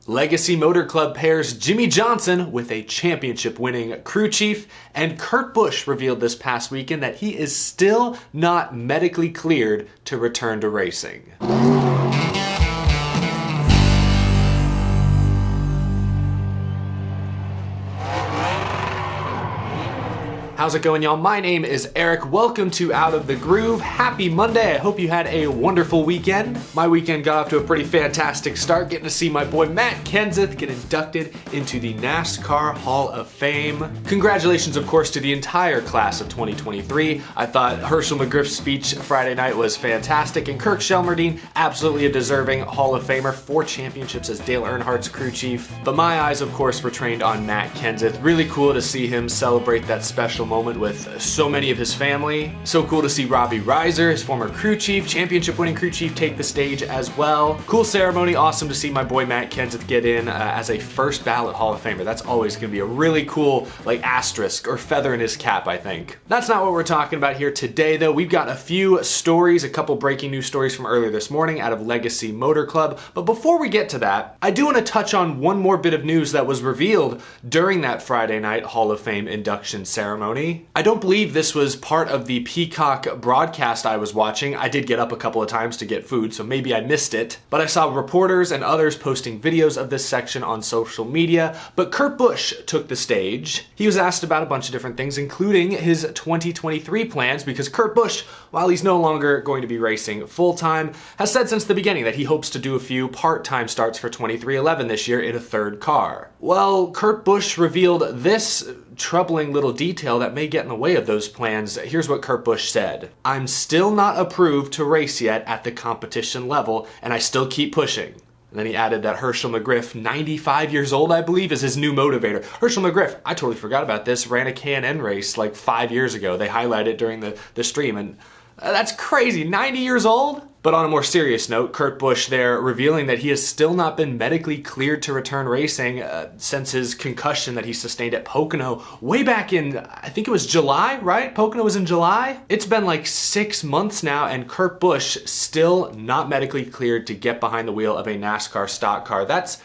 Legacy Motor Club pairs Jimmie Johnson with a championship-winning crew chief, and Kurt Busch revealed this past weekend that he is still not medically cleared to return to racing. How's it going, y'all? My name is Eric. Welcome to Out of the Groove. Happy Monday. I hope you had a wonderful weekend. My weekend got off to a pretty fantastic start, getting to see my boy Matt Kenseth get inducted into the NASCAR Hall of Fame. Congratulations, of course, to the entire class of 2023. I thought Herschel McGriff's speech Friday night was fantastic, and Kirk Shelmerdine, absolutely a deserving Hall of Famer, 4 championships as Dale Earnhardt's crew chief. But my eyes, of course, were trained on Matt Kenseth. Really cool to see him celebrate that special moment with so many of his family. So cool to see Robbie Reiser, his former crew chief, championship-winning crew chief, take the stage as well. Cool ceremony. Awesome to see my boy Matt Kenseth get in as a first ballot Hall of Famer. That's always going to be a really cool, asterisk or feather in his cap, I think. That's not what we're talking about here today, though. We've got a few stories, a couple breaking news stories from earlier this morning out of Legacy Motor Club. But before we get to that, I do want to touch on one more bit of news that was revealed during that Friday night Hall of Fame induction ceremony. I don't believe this was part of the Peacock broadcast I was watching. I did get up a couple of times to get food, so maybe I missed it. But I saw reporters and others posting videos of this section on social media. But Kurt Busch took the stage. He was asked about a bunch of different things, including his 2023 plans, because Kurt Busch, while he's no longer going to be racing full-time, has said since the beginning that he hopes to do a few part-time starts for 23XI this year in a third car. Well, Kurt Busch revealed this troubling little detail that may get in the way of those plans. Here's what Kurt Busch said. "I'm still not approved to race yet at the competition level, and I still keep pushing." And then he added that Herschel McGriff, 95 years old, I believe, is his new motivator. Herschel McGriff, I totally forgot about this, ran a K&N race 5 years ago. They highlighted it during the stream, and that's crazy, 90 years old? But on a more serious note, Kurt Busch there revealing that he has still not been medically cleared to return racing since his concussion that he sustained at Pocono way back in, I think it was July, right? Pocono was in July? It's been 6 months now, and Kurt Busch still not medically cleared to get behind the wheel of a NASCAR stock car. That's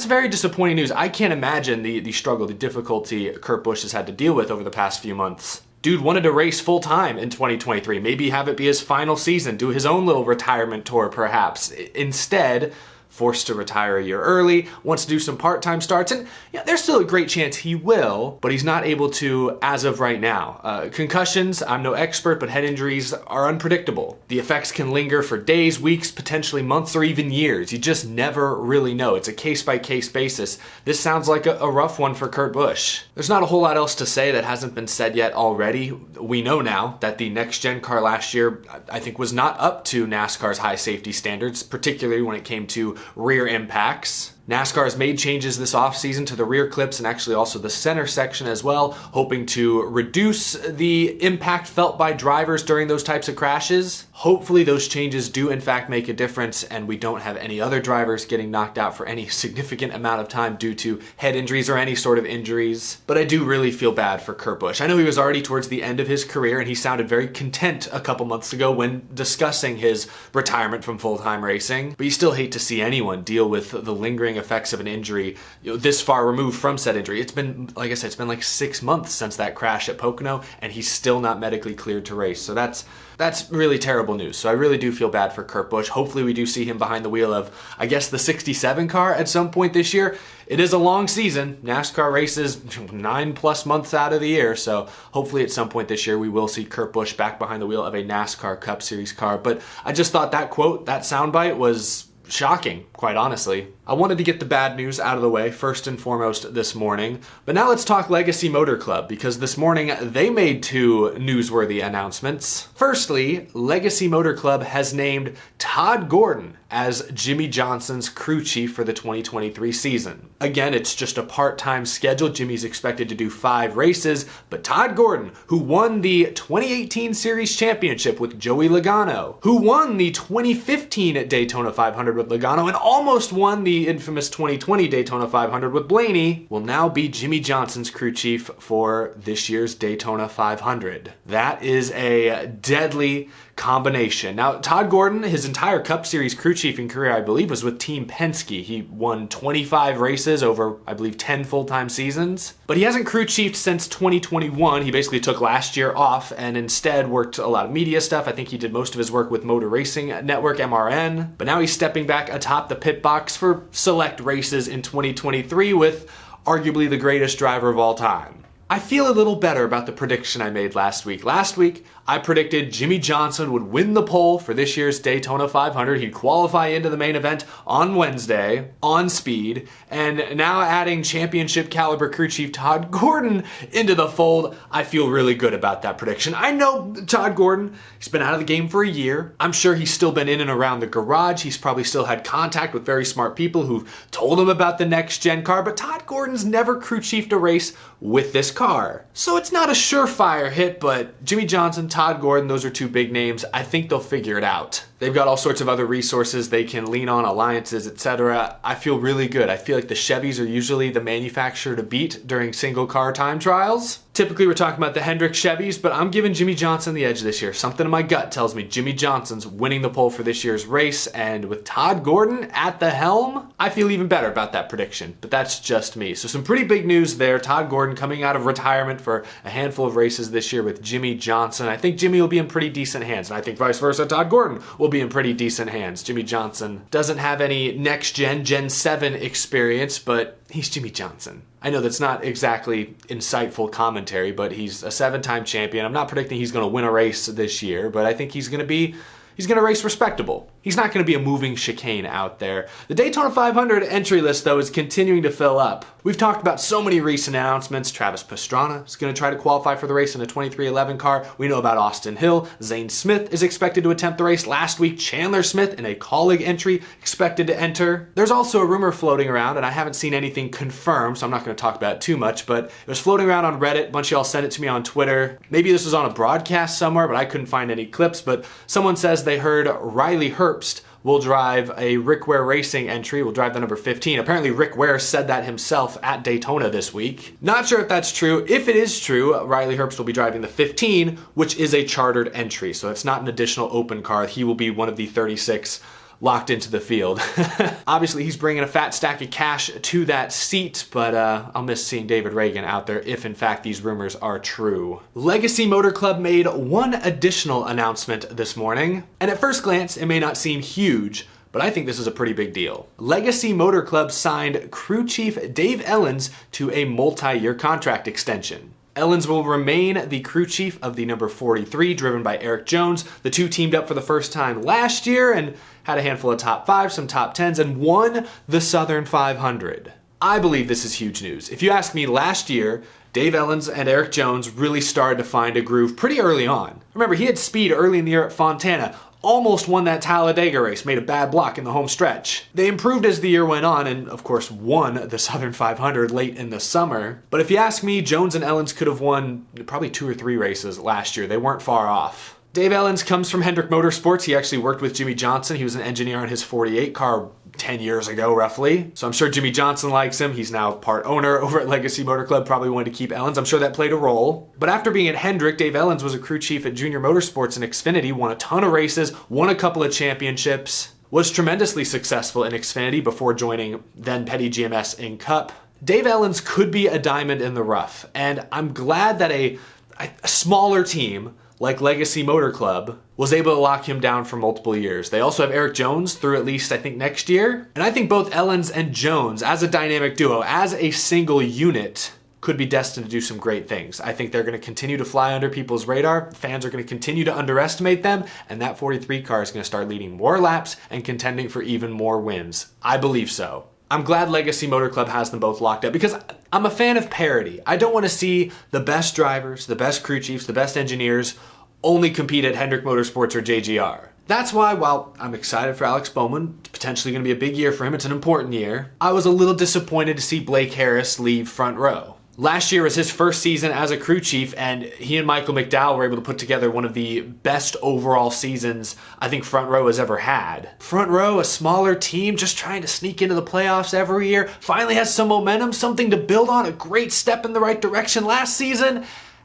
very disappointing news. I can't imagine the struggle, the difficulty Kurt Busch has had to deal with over the past few months. Dude wanted to race full-time in 2023, maybe have it be his final season, do his own little retirement tour perhaps. Instead, forced to retire a year early, wants to do some part-time starts, and there's still a great chance he will, but he's not able to as of right now. Concussions, I'm no expert, but head injuries are unpredictable. The effects can linger for days, weeks, potentially months, or even years. You just never really know. It's a case-by-case basis. This sounds like a rough one for Kurt Busch. There's not a whole lot else to say that hasn't been said yet already. We know now that the next-gen car last year, I think, was not up to NASCAR's high safety standards, particularly when it came to rear impacts. NASCAR has made changes this offseason to the rear clips and actually also the center section as well, hoping to reduce the impact felt by drivers during those types of crashes. Hopefully those changes do in fact make a difference and we don't have any other drivers getting knocked out for any significant amount of time due to head injuries or any sort of injuries. But I do really feel bad for Kurt Busch. I know he was already towards the end of his career and he sounded very content a couple months ago when discussing his retirement from full-time racing, but you still hate to see anyone deal with the lingering effects of an injury this far removed from said injury. It's been, like I said, it's been 6 months since that crash at Pocono and he's still not medically cleared to race. So that's really terrible news. So I really do feel bad for Kurt Busch. Hopefully we do see him behind the wheel of, I guess, the 67 car at some point this year. It is a long season. NASCAR races 9+ months out of the year. So hopefully at some point this year we will see Kurt Busch back behind the wheel of a NASCAR Cup Series car. But I just thought that quote, that soundbite was shocking, quite honestly. I wanted to get the bad news out of the way first and foremost this morning, but now let's talk Legacy Motor Club because this morning they made 2 newsworthy announcements. Firstly, Legacy Motor Club has named Todd Gordon as Jimmie Johnson's crew chief for the 2023 season. Again, it's just a part-time schedule. Jimmie's expected to do 5 races, but Todd Gordon, who won the 2018 Series Championship with Joey Logano, who won the 2015 Daytona 500 with Logano, and almost won the infamous 2020 Daytona 500 with Blaney, will now be Jimmie Johnson's crew chief for this year's Daytona 500. That is a deadly combination. Now, Todd Gordon, his entire Cup Series crew chiefing career, I believe, was with Team Penske. He won 25 races over, I believe, 10 full-time seasons. But he hasn't crew chiefed since 2021. He basically took last year off and instead worked a lot of media stuff. I think he did most of his work with Motor Racing Network, MRN. But now he's stepping back atop the pit box for select races in 2023 with arguably the greatest driver of all time. I feel a little better about the prediction I made last week. Last week, I predicted Jimmie Johnson would win the pole for this year's Daytona 500. He'd qualify into the main event on Wednesday, on speed, and now adding championship caliber crew chief Todd Gordon into the fold, I feel really good about that prediction. I know Todd Gordon, he's been out of the game for a year. I'm sure he's still been in and around the garage. He's probably still had contact with very smart people who've told him about the next gen car, but Todd Gordon's never crew chiefed a race with this car. So it's not a surefire hit, but Jimmie Johnson, Todd Gordon, those are two big names. I think they'll figure it out. They've got all sorts of other resources they can lean on, alliances, etc. I feel really good. I feel like the Chevys are usually the manufacturer to beat during single car time trials. Typically we're talking about the Hendrick Chevys, but I'm giving Jimmie Johnson the edge this year. Something in my gut tells me Jimmie Johnson's winning the pole for this year's race, and with Todd Gordon at the helm, I feel even better about that prediction, but that's just me. So some pretty big news there. Todd Gordon coming out of retirement for a handful of races this year with Jimmie Johnson. I think Jimmie will be in pretty decent hands, and I think vice versa, Todd Gordon will be in pretty decent hands. Jimmie Johnson doesn't have any next gen, Gen 7 experience, but he's Jimmie Johnson. I know that's not exactly insightful commentary, but he's a 7-time champion. I'm not predicting he's going to win a race this year, but I think he's going to race respectable. He's not going to be a moving chicane out there. The Daytona 500 entry list, though, is continuing to fill up. We've talked about so many recent announcements. Travis Pastrana is going to try to qualify for the race in a 2311 car. We know about Austin Hill. Zane Smith is expected to attempt the race. Last week, Chandler Smith in a colleague entry expected to enter. There's also a rumor floating around, and I haven't seen anything confirmed, so I'm not going to talk about it too much, but it was floating around on Reddit. A bunch of y'all sent it to me on Twitter. Maybe this was on a broadcast somewhere, but I couldn't find any clips, but someone says they heard Riley Herbst will drive a Rick Ware Racing entry, will drive the number 15. Apparently Rick Ware said that himself at Daytona this week. Not sure if that's true. If it is true, Riley Herbst will be driving the 15, which is a chartered entry, so it's not an additional open car. He will be one of the 36 locked into the field. Obviously, he's bringing a fat stack of cash to that seat, but I'll miss seeing David Reagan out there if, in fact, these rumors are true. Legacy Motor Club made one additional announcement this morning, and at first glance, it may not seem huge, but I think this is a pretty big deal. Legacy Motor Club signed crew chief Dave Ellens to a multi-year contract extension. Ellens will remain the crew chief of the number 43, driven by Eric Jones. The two teamed up for the first time last year and had a handful of top 5s, some top 10s, and won the Southern 500. I believe this is huge news. If you ask me, last year, Dave Ellens and Eric Jones really started to find a groove pretty early on. Remember, he had speed early in the year at Fontana, almost won that Talladega race, made a bad block in the home stretch. They improved as the year went on and, of course, won the Southern 500 late in the summer. But if you ask me, Jones and Ellens could have won probably 2 or 3 races last year. They weren't far off. Dave Ellens comes from Hendrick Motorsports. He actually worked with Jimmie Johnson. He was an engineer on his 48 car 10 years ago, roughly. So I'm sure Jimmie Johnson likes him. He's now part owner over at Legacy Motor Club, probably wanted to keep Ellens. I'm sure that played a role. But after being at Hendrick, Dave Ellens was a crew chief at Junior Motorsports in Xfinity, won a ton of races, won a couple of championships, was tremendously successful in Xfinity before joining then Petty GMS in Cup. Dave Ellens could be a diamond in the rough, and I'm glad that a smaller team like Legacy Motor Club was able to lock him down for multiple years. They also have Eric Jones through at least, I think, next year. And I think both Ellens and Jones, as a dynamic duo, as a single unit, could be destined to do some great things. I think they're going to continue to fly under people's radar. Fans are going to continue to underestimate them, and that 43 car is going to start leading more laps and contending for even more wins. I believe so. I'm glad Legacy Motor Club has them both locked up because I'm a fan of parity. I don't want to see the best drivers, the best crew chiefs, the best engineers only compete at Hendrick Motorsports or JGR. That's why, while I'm excited for Alex Bowman, it's potentially going to be a big year for him, it's an important year, I was a little disappointed to see Blake Harris leave front row. Last year was his first season as a crew chief, and he and Michael McDowell were able to put together one of the best overall seasons I think Front Row has ever had. Front Row, a smaller team just trying to sneak into the playoffs every year, finally has some momentum, something to build on, a great step in the right direction last season,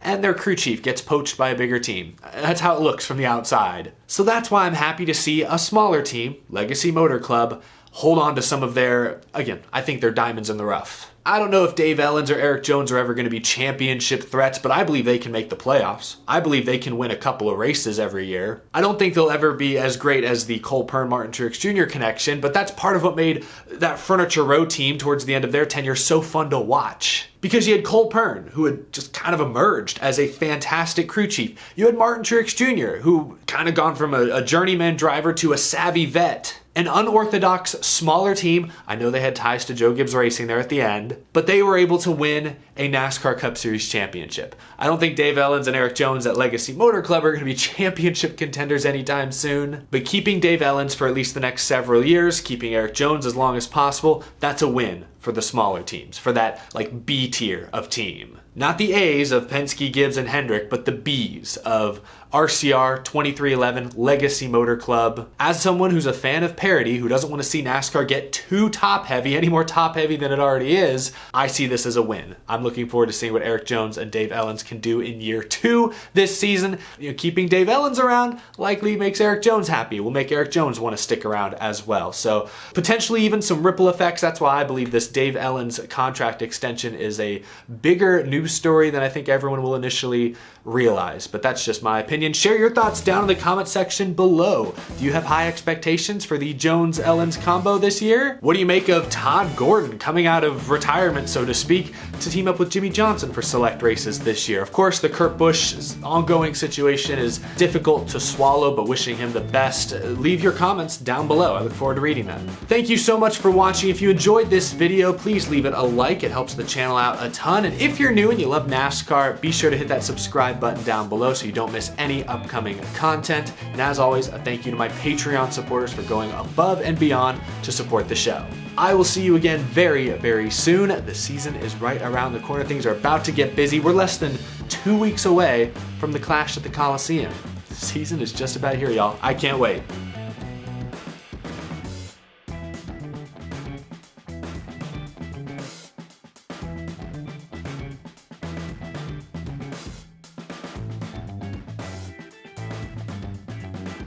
and their crew chief gets poached by a bigger team. That's how it looks from the outside. So that's why I'm happy to see a smaller team, Legacy Motor Club, hold on to some of their, again, I think they're diamonds in the rough. I don't know if Dave Ellens or Erik Jones are ever going to be championship threats, but I believe they can make the playoffs. I believe they can win a couple of races every year. I don't think they'll ever be as great as the Cole Pearn Martin Truex Jr. connection, but that's part of what made that Furniture Row team towards the end of their tenure so fun to watch. Because you had Cole Pearn, who had just kind of emerged as a fantastic crew chief. You had Martin Truex Jr., who kind of gone from a journeyman driver to a savvy vet. An unorthodox, smaller team. I know they had ties to Joe Gibbs Racing there at the end, but they were able to win a NASCAR Cup Series championship. I don't think Dave Ellens and Erik Jones at Legacy Motor Club are going to be championship contenders anytime soon, but keeping Dave Ellens for at least the next several years, keeping Erik Jones as long as possible, that's a win for the smaller teams, for that like B tier of team. Not the A's of Penske, Gibbs, and Hendrick, but the B's of RCR, 2311, Legacy Motor Club. As someone who's a fan of parity, who doesn't want to see NASCAR get too top heavy, any more top heavy than it already is, I see this as a win. I'm looking forward to seeing what Erik Jones and Dave Ellens can do in year 2 this season. Keeping Dave Ellens around likely makes Erik Jones happy. Will make Erik Jones want to stick around as well. So potentially even some ripple effects. That's why I believe this Dave Ellens contract extension is a bigger news story than I think everyone will initially realize. But that's just my opinion. Share your thoughts down in the comment section below. Do you have high expectations for the Jones-Ellens combo this year? What do you make of Todd Gordon coming out of retirement, so to speak, to team up with Jimmie Johnson for select races this year? Of course, the Kurt Busch ongoing situation is difficult to swallow, but wishing him the best. Leave your comments down below. I look forward to reading them. Thank you so much for watching. If you enjoyed this video, please leave it a like. It helps the channel out a ton. And if you're new and you love NASCAR, be sure to hit that subscribe button down below so you don't miss any upcoming content. And as always, a thank you to my Patreon supporters for going above and beyond to support the show. I will see you again very, very soon. The season is right around the corner. Things are about to get busy. We're less than 2 weeks away from the Clash at the Coliseum. The season is just about here, y'all. I can't wait.